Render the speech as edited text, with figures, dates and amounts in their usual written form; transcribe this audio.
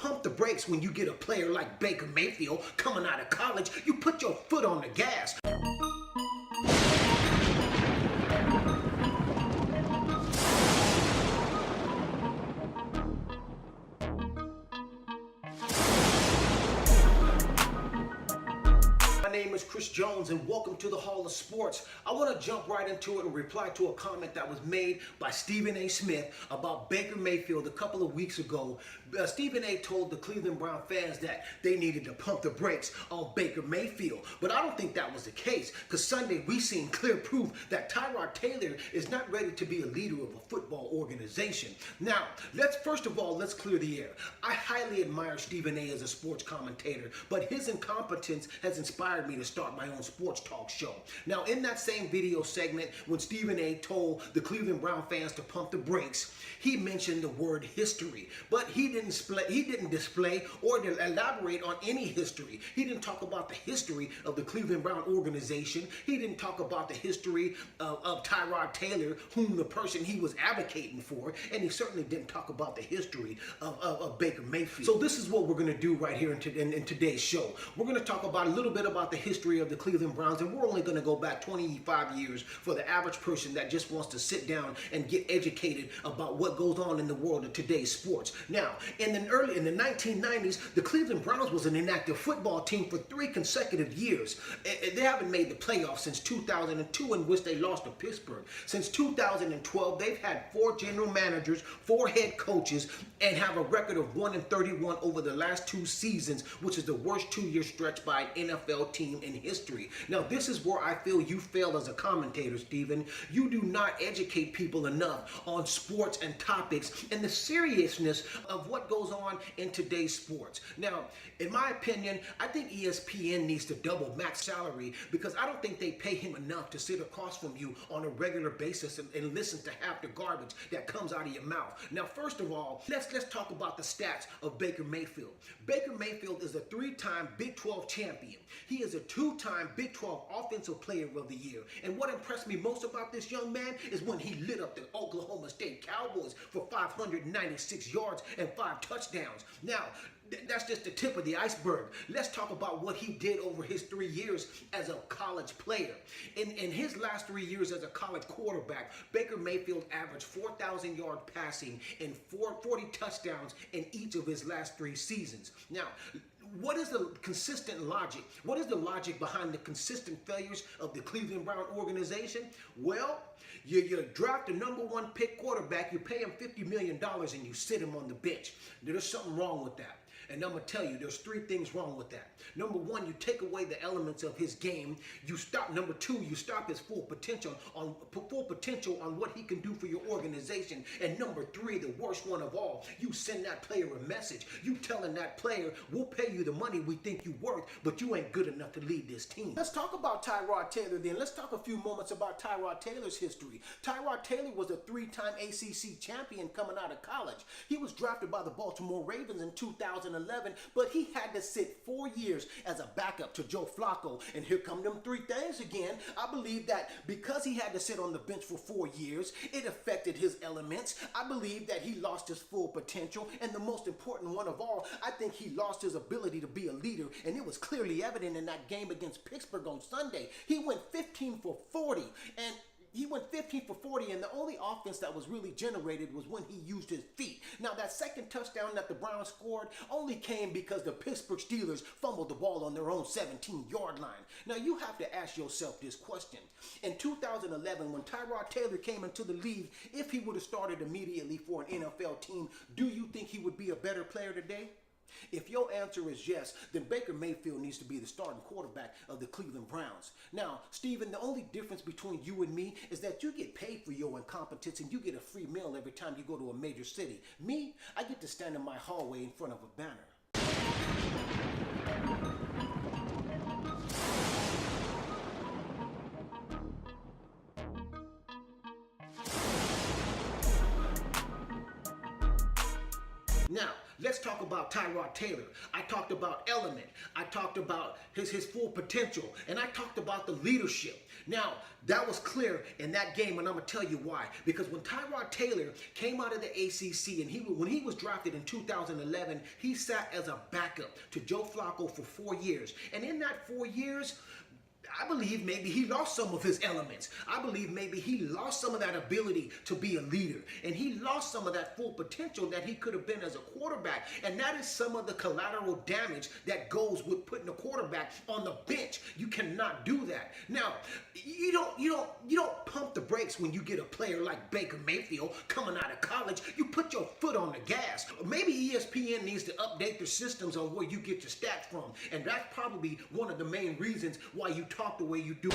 pump the brakes when you get a player like Baker Mayfield coming out of college. You put your foot on the gas. My name is Chris Jones and welcome to the Hall of Sports. I want to jump right into it and reply to a comment that was made by Stephen A. Smith about Baker Mayfield a couple of weeks ago. Stephen A. told the Cleveland Brown fans that they needed to pump the brakes on Baker Mayfield. But I don't think that was the case, because Sunday we seen clear proof that Tyrod Taylor is not ready to be a leader of a football organization. Now, let's clear the air. I highly admire Stephen A. as a sports commentator, but his incompetence has inspired me to start my own sports talk show. Now, in that same video segment, when Stephen A. told the Cleveland Brown fans to pump the brakes, he mentioned the word history, but he didn't display or elaborate on any history. He didn't talk about the history of the Cleveland Brown organization. He didn't talk about the history of Tyrod Taylor, whom the person he was advocating for, and he certainly didn't talk about the history of Baker Mayfield. So this is what we're going to do right here in today's show. We're going to talk about a little bit about the history of the Cleveland Browns, and we're only going to go back 25 years for the average person that just wants to sit down and get educated about what goes on in the world of today's sports. Now, in the 1990s, the Cleveland Browns was an inactive football team for 3 consecutive years. They haven't made the playoffs since 2002, in which they lost to Pittsburgh. Since 2012, they've had 4 general managers, 4 head coaches, and have a record of 1-31 over the last 2 seasons, which is the worst 2-year stretch by an NFL team in history. Now, this is where I feel you fail as a commentator, Stephen. You do not educate people enough on sports and topics and the seriousness of what goes on in today's sports. Now, in my opinion, I think ESPN needs to double Mac's salary, because I don't think they pay him enough to sit across from you on a regular basis and listen to half the garbage that comes out of your mouth. Now, first of all, let's talk about the stats of Baker Mayfield. Baker Mayfield is a 3-time Big 12 champion. He is a 2-time Big 12 Offensive Player of the Year. And what impressed me most about this young man is when he lit up the Oklahoma State Cowboys for 596 yards and 5 touchdowns. Now, that's just the tip of the iceberg. Let's talk about what he did over his 3 years as a college player. In his last 3 years as a college quarterback, Baker Mayfield averaged 4,000 yards passing and 40 touchdowns in each of his last 3 seasons. Now, what is the consistent logic? What is the logic behind the consistent failures of the Cleveland Brown organization? Well, you draft the #1 pick quarterback, you pay him $50 million, and you sit him on the bench. There's something wrong with that. And I'm going to tell you, there's 3 things wrong with that. Number 1, you take away the elements of his game. Number 2, you stop his full potential on what he can do for your organization. And number 3, the worst one of all, you send that player a message. You telling that player, we'll pay you the money we think you're worth, but you ain't good enough to lead this team. Let's talk about Tyrod Taylor then. Let's talk a few moments about Tyrod Taylor's history. Tyrod Taylor was a 3-time ACC champion coming out of college. He was drafted by the Baltimore Ravens in 2011, but he had to sit 4 years as a backup to Joe Flacco. And here come them 3 things again. I believe that because he had to sit on the bench for 4 years, it affected his elements. I believe that he lost his full potential. And the most important one of all, I think he lost his ability to be a leader. And it was clearly evident in that game against Pittsburgh on Sunday. He went 15 for 40. And the only offense that was really generated was when he used his feet. Now, that second touchdown that the Browns scored only came because the Pittsburgh Steelers fumbled the ball on their own 17-yard line. Now, you have to ask yourself this question. In 2011, when Tyrod Taylor came into the league, if he would have started immediately for an NFL team, do you think he would be a better player today? If your answer is yes, then Baker Mayfield needs to be the starting quarterback of the Cleveland Browns. Now, Stephen, the only difference between you and me is that you get paid for your incompetence and you get a free meal every time you go to a major city. Me, I get to stand in my hallway in front of a banner. Now, let's talk about Tyrod Taylor. I talked about element. I talked about his full potential. And I talked about the leadership. Now, that was clear in that game, and I'm going to tell you why. Because when Tyrod Taylor came out of the ACC, and when he was drafted in 2011, he sat as a backup to Joe Flacco for 4 years. And in that 4 years, I believe maybe he lost some of his elements. I believe maybe he lost some of that ability to be a leader. And he lost some of that full potential that he could have been as a quarterback. And that is some of the collateral damage that goes with putting a quarterback on the bench. You cannot do that. Now, you don't pump the brakes when you get a player like Baker Mayfield coming out of college. You put your foot on the gas. Maybe ESPN needs to update their systems on where you get your stats from. And that's probably one of the main reasons why you talk the way you do.